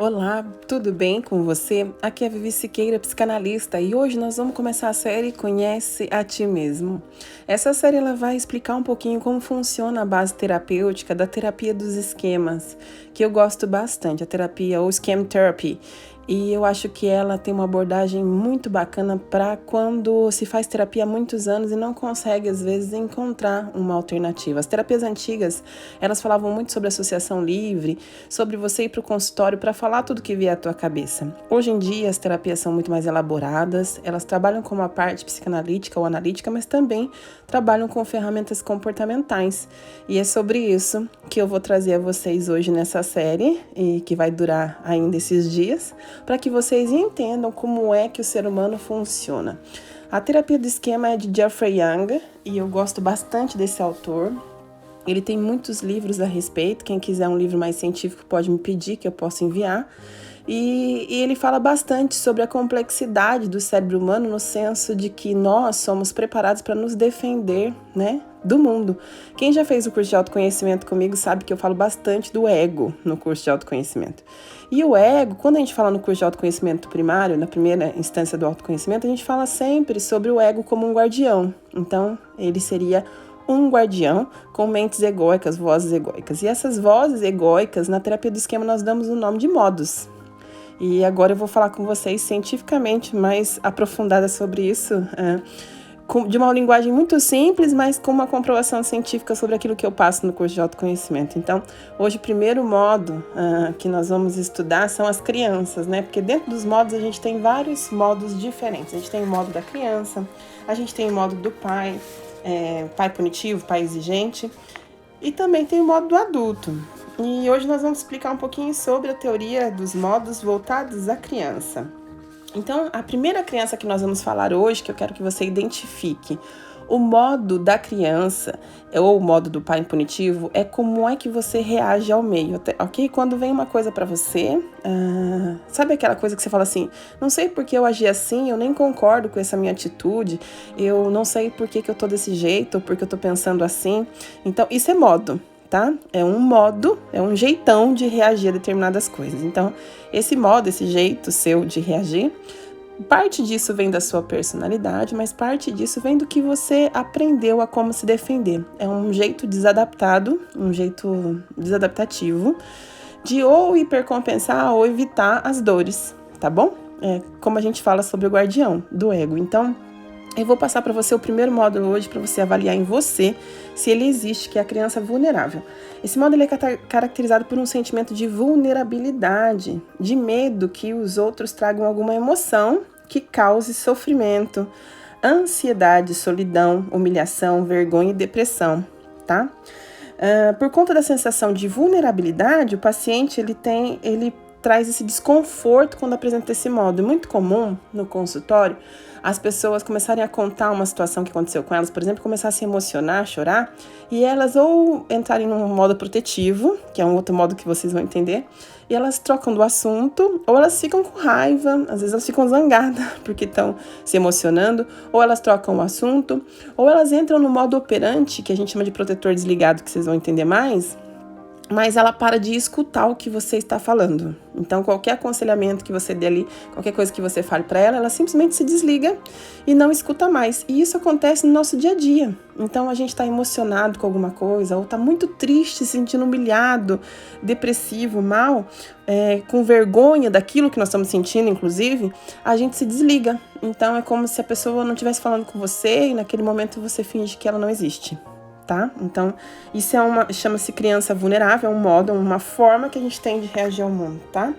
Olá, tudo bem com você? Aqui é a Vivi Siqueira, psicanalista, e hoje nós vamos começar a série Conhece a Ti Mesmo. Essa série ela vai explicar um pouquinho como funciona a base terapêutica da terapia dos esquemas, que eu gosto bastante, a terapia ou Scheme Therapy. E eu acho que ela tem uma abordagem muito bacana para quando se faz terapia há muitos anos e não consegue, às vezes, encontrar uma alternativa. As terapias antigas, elas falavam muito sobre associação livre, sobre você ir para o consultório para falar tudo que vier à tua cabeça. Hoje em dia, as terapias são muito mais elaboradas, elas trabalham com uma parte psicanalítica ou analítica, mas também trabalham com ferramentas comportamentais. E é sobre isso que eu vou trazer a vocês hoje nessa série, e que vai durar ainda esses dias, para que vocês entendam como é que o ser humano funciona. A terapia do esquema é de Jeffrey Young e eu gosto bastante desse autor. Ele tem muitos livros a respeito. Quem quiser um livro mais científico pode me pedir que eu possa enviar. E ele fala bastante sobre a complexidade do cérebro humano no senso de que nós somos preparados para nos defender, né, do mundo. Quem já fez o curso de autoconhecimento comigo sabe que eu falo bastante do ego no curso de autoconhecimento. E o ego, quando a gente fala no curso de autoconhecimento primário, na primeira instância do autoconhecimento, a gente fala sempre sobre o ego como um guardião. Então, ele seria um guardião com mentes egóicas, vozes egóicas. E essas vozes egóicas, na terapia do esquema, nós damos o nome de modos. E agora eu vou falar com vocês cientificamente mais aprofundada sobre isso, de uma linguagem muito simples, mas com uma comprovação científica sobre aquilo que eu passo no curso de autoconhecimento. Então, hoje o primeiro modo que nós vamos estudar são as crianças, né? Porque dentro dos modos a gente tem vários modos diferentes. A gente tem o modo da criança, a gente tem o modo do pai, pai punitivo, pai exigente, e também tem o modo do adulto. E hoje nós vamos explicar um pouquinho sobre a teoria dos modos voltados à criança. Então, a primeira criança que nós vamos falar hoje, que eu quero que você identifique, o modo da criança, ou o modo do pai punitivo, é como é que você reage ao meio, ok? Quando vem uma coisa pra você, sabe aquela coisa que você fala assim, não sei por que eu agi assim, eu nem concordo com essa minha atitude, eu não sei por que eu tô desse jeito, ou porque eu tô pensando assim. Então, isso é modo. Tá? É um modo, é um jeitão de reagir a determinadas coisas. Então, esse modo, esse jeito seu de reagir, parte disso vem da sua personalidade, mas parte disso vem do que você aprendeu a como se defender. É um jeito desadaptado, um jeito desadaptativo de ou hipercompensar ou evitar as dores, tá bom? É como a gente fala sobre o guardião do ego. Então, eu vou passar para você o primeiro módulo hoje para você avaliar em você se ele existe, que é a criança vulnerável. Esse módulo é caracterizado por um sentimento de vulnerabilidade, de medo que os outros tragam alguma emoção que cause sofrimento, ansiedade, solidão, humilhação, vergonha e depressão, tá? Por conta da sensação de vulnerabilidade, o paciente ele traz esse desconforto quando apresenta esse modo. É muito comum no consultório as pessoas começarem a contar uma situação que aconteceu com elas, por exemplo, começar a se emocionar, chorar, e elas ou entrarem num modo protetivo, que é um outro modo que vocês vão entender, e elas trocam do assunto, ou elas ficam com raiva, às vezes elas ficam zangadas porque estão se emocionando, ou elas trocam o assunto, ou elas entram no modo operante, que a gente chama de protetor desligado, que vocês vão entender mais, mas ela para de escutar o que você está falando. Então, qualquer aconselhamento que você dê ali, qualquer coisa que você fale para ela, ela simplesmente se desliga e não escuta mais. E isso acontece no nosso dia a dia. Então, a gente está emocionado com alguma coisa, ou está muito triste, se sentindo humilhado, depressivo, mal, com vergonha daquilo que nós estamos sentindo, inclusive, a gente se desliga. Então, é como se a pessoa não estivesse falando com você e naquele momento você finge que ela não existe. Tá? Então, isso chama-se criança vulnerável, é um modo, uma forma que a gente tem de reagir ao mundo, tá?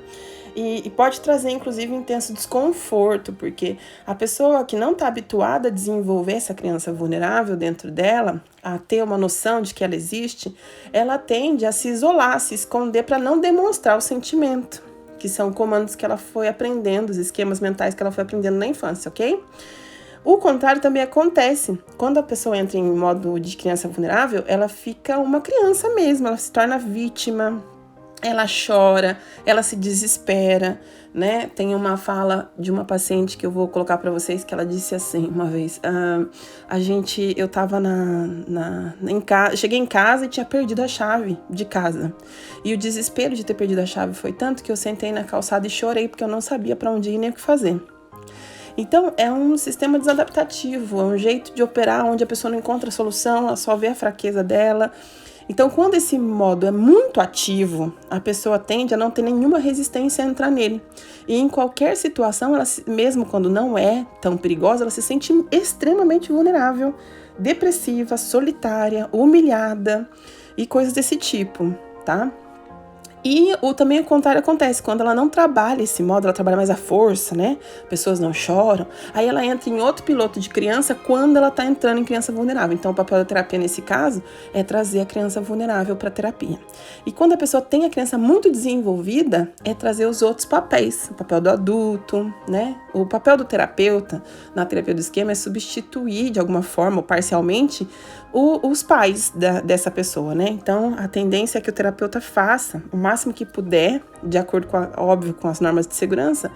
E pode trazer, inclusive, intenso desconforto, porque a pessoa que não está habituada a desenvolver essa criança vulnerável dentro dela, a ter uma noção de que ela existe, ela tende a se isolar, a se esconder para não demonstrar o sentimento, que são comandos que ela foi aprendendo, os esquemas mentais que ela foi aprendendo na infância, ok? O contrário também acontece. Quando a pessoa entra em modo de criança vulnerável, ela fica uma criança mesmo, ela se torna vítima, ela chora, ela se desespera, né? Tem uma fala de uma paciente que eu vou colocar para vocês, que ela disse assim uma vez: eu tava em casa, cheguei em casa e tinha perdido a chave de casa. E o desespero de ter perdido a chave foi tanto que eu sentei na calçada e chorei, porque eu não sabia para onde ir nem o que fazer. Então, é um sistema desadaptativo, é um jeito de operar onde a pessoa não encontra solução, ela só vê a fraqueza dela. Então, quando esse modo é muito ativo, a pessoa tende a não ter nenhuma resistência a entrar nele. E em qualquer situação, ela, mesmo quando não é tão perigosa, ela se sente extremamente vulnerável, depressiva, solitária, humilhada e coisas desse tipo, tá? E também o contrário acontece, quando ela não trabalha esse modo, ela trabalha mais à força, né? Pessoas não choram. Aí ela entra em outro piloto de criança quando ela tá entrando em criança vulnerável. Então o papel da terapia nesse caso é trazer a criança vulnerável para terapia. E quando a pessoa tem a criança muito desenvolvida, é trazer os outros papéis. O papel do adulto, né? O papel do terapeuta na terapia do esquema é substituir de alguma forma ou parcialmente os pais dessa pessoa, né? Então, a tendência é que o terapeuta faça o máximo que puder, de acordo com, óbvio, com as normas de segurança,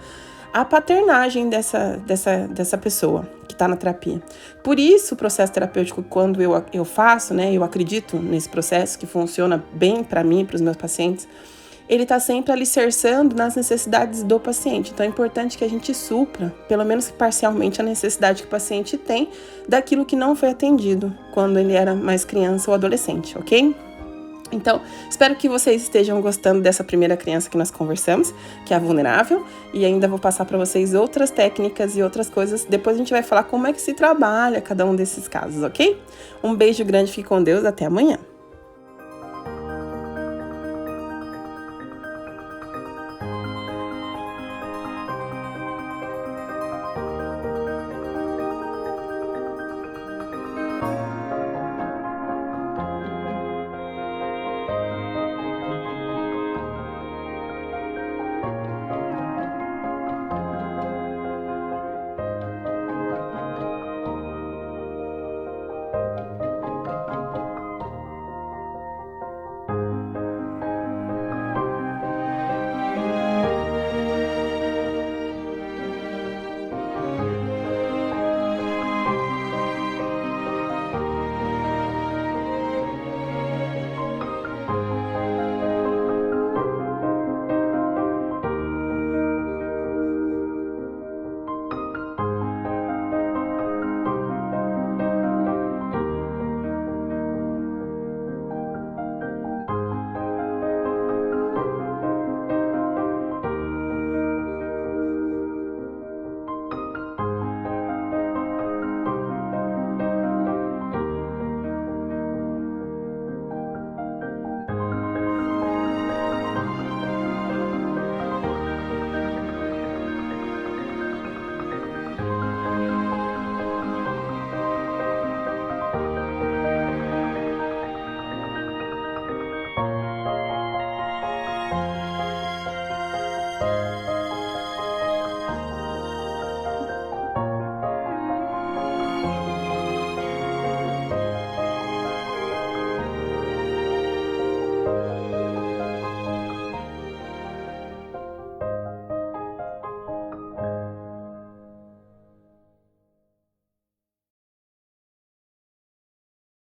a paternagem dessa pessoa que está na terapia. Por isso, o processo terapêutico, quando eu faço, né? Eu acredito nesse processo que funciona bem para mim e para os meus pacientes, ele está sempre alicerçando nas necessidades do paciente. Então, é importante que a gente supra, pelo menos parcialmente, a necessidade que o paciente tem daquilo que não foi atendido quando ele era mais criança ou adolescente, ok? Então, espero que vocês estejam gostando dessa primeira criança que nós conversamos, que é a vulnerável, e ainda vou passar para vocês outras técnicas e outras coisas. Depois a gente vai falar como é que se trabalha cada um desses casos, ok? Um beijo grande, fique com Deus, até amanhã!